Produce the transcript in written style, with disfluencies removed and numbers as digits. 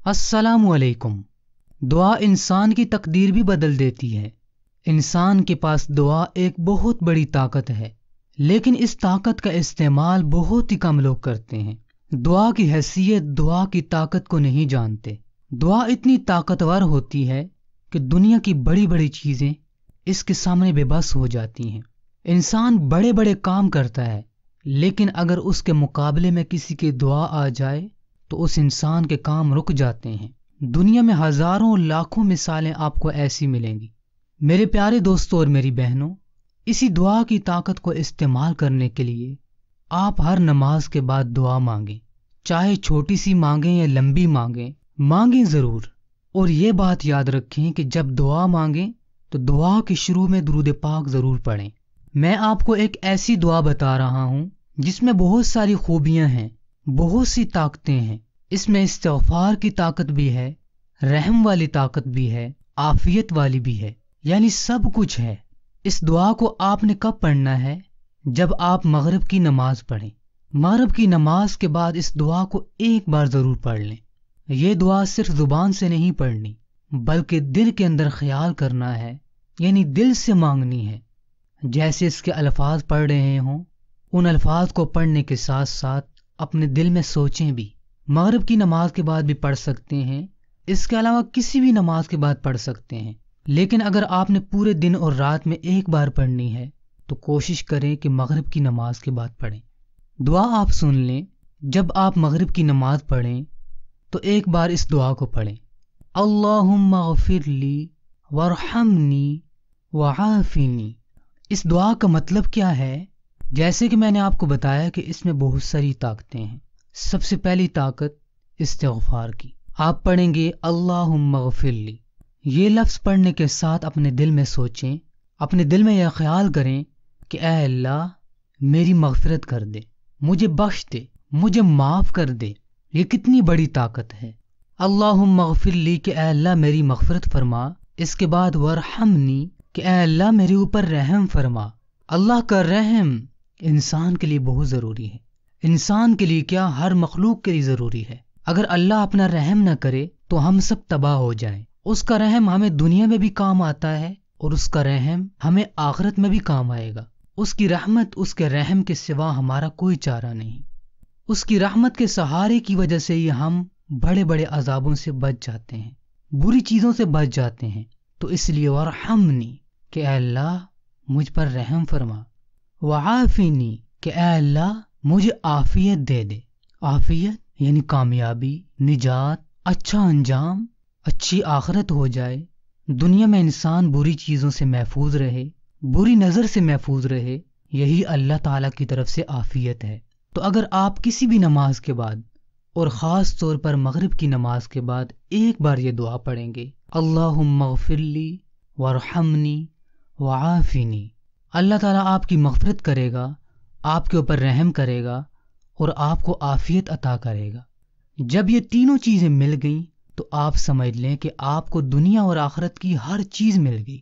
السلام علیکم۔ دعا انسان کی تقدیر بھی بدل دیتی ہے۔ انسان کے پاس دعا ایک بہت بڑی طاقت ہے، لیکن اس طاقت کا استعمال بہت ہی کم لوگ کرتے ہیں۔ دعا کی حیثیت، دعا کی طاقت کو نہیں جانتے۔ دعا اتنی طاقتور ہوتی ہے کہ دنیا کی بڑی بڑی چیزیں اس کے سامنے بے بس ہو جاتی ہیں۔ انسان بڑے بڑے کام کرتا ہے، لیکن اگر اس کے مقابلے میں کسی کی دعا آ جائے تو اس انسان کے کام رک جاتے ہیں۔ دنیا میں ہزاروں لاکھوں مثالیں آپ کو ایسی ملیں گی۔ میرے پیارے دوستوں اور میری بہنوں، اسی دعا کی طاقت کو استعمال کرنے کے لیے آپ ہر نماز کے بعد دعا مانگیں، چاہے چھوٹی سی مانگیں یا لمبی مانگیں ضرور۔ اور یہ بات یاد رکھیں کہ جب دعا مانگیں تو دعا کے شروع میں درود پاک ضرور پڑھیں۔ میں آپ کو ایک ایسی دعا بتا رہا ہوں جس میں بہت ساری خوبیاں ہیں، بہت سی طاقتیں ہیں۔ اس میں استغفار کی طاقت بھی ہے، رحم والی طاقت بھی ہے، عافیت والی بھی ہے، یعنی سب کچھ ہے۔ اس دعا کو آپ نے کب پڑھنا ہے؟ جب آپ مغرب کی نماز پڑھیں۔ مغرب کی نماز کے بعد اس دعا کو ایک بار ضرور پڑھ لیں۔ یہ دعا صرف زبان سے نہیں پڑھنی، بلکہ دل کے اندر خیال کرنا ہے، یعنی دل سے مانگنی ہے۔ جیسے اس کے الفاظ پڑھ رہے ہوں، ان الفاظ کو پڑھنے کے ساتھ ساتھ اپنے دل میں سوچیں بھی۔ مغرب کی نماز کے بعد بھی پڑھ سکتے ہیں، اس کے علاوہ کسی بھی نماز کے بعد پڑھ سکتے ہیں، لیکن اگر آپ نے پورے دن اور رات میں ایک بار پڑھنی ہے تو کوشش کریں کہ مغرب کی نماز کے بعد پڑھیں۔ دعا آپ سن لیں۔ جب آپ مغرب کی نماز پڑھیں تو ایک بار اس دعا کو پڑھیں، اللہم اغفر لی وارحمنی وعافنی۔ اس دعا کا مطلب کیا ہے؟ جیسے کہ میں نے آپ کو بتایا کہ اس میں بہت ساری طاقتیں ہیں۔ سب سے پہلی طاقت استغفار کی۔ آپ پڑھیں گے اللہم اغفر لی۔ یہ لفظ پڑھنے کے ساتھ اپنے دل میں سوچیں، اپنے دل میں یہ خیال کریں کہ اے اللہ میری مغفرت کر دے، مجھے بخش دے، مجھے معاف کر دے۔ یہ کتنی بڑی طاقت ہے۔ اللہم اغفر لی کہ اے اللہ میری مغفرت فرما۔ اس کے بعد ورحمنی کہ اے اللہ میرے اوپر رحم فرما۔ اللہ کا رحم انسان کے لیے بہت ضروری ہے۔ انسان کے لیے کیا، ہر مخلوق کے لیے ضروری ہے۔ اگر اللہ اپنا رحم نہ کرے تو ہم سب تباہ ہو جائیں۔ اس کا رحم ہمیں دنیا میں بھی کام آتا ہے اور اس کا رحم ہمیں آخرت میں بھی کام آئے گا۔ اس کی رحمت، اس کے رحم کے سوا ہمارا کوئی چارہ نہیں۔ اس کی رحمت کے سہارے کی وجہ سے ہی ہم بڑے بڑے عذابوں سے بچ جاتے ہیں، بری چیزوں سے بچ جاتے ہیں۔ تو اس لیے ورحمنی کہ اے اللہ مجھ پر رحم فرما، وعافنی کہ اے اللہ مجھے عافیت دے دے۔ عافیت یعنی کامیابی، نجات، اچھا انجام، اچھی آخرت ہو جائے، دنیا میں انسان بری چیزوں سے محفوظ رہے، بری نظر سے محفوظ رہے، یہی اللہ تعالیٰ کی طرف سے عافیت ہے۔ تو اگر آپ کسی بھی نماز کے بعد اور خاص طور پر مغرب کی نماز کے بعد ایک بار یہ دعا پڑھیں گے، اللہم اغفر لی وارحمنی وعافنی، اللہ تعالیٰ آپ کی مغفرت کرے گا، آپ کے اوپر رحم کرے گا اور آپ کو عافیت عطا کرے گا۔ جب یہ تینوں چیزیں مل گئیں تو آپ سمجھ لیں کہ آپ کو دنیا اور آخرت کی ہر چیز مل گئی۔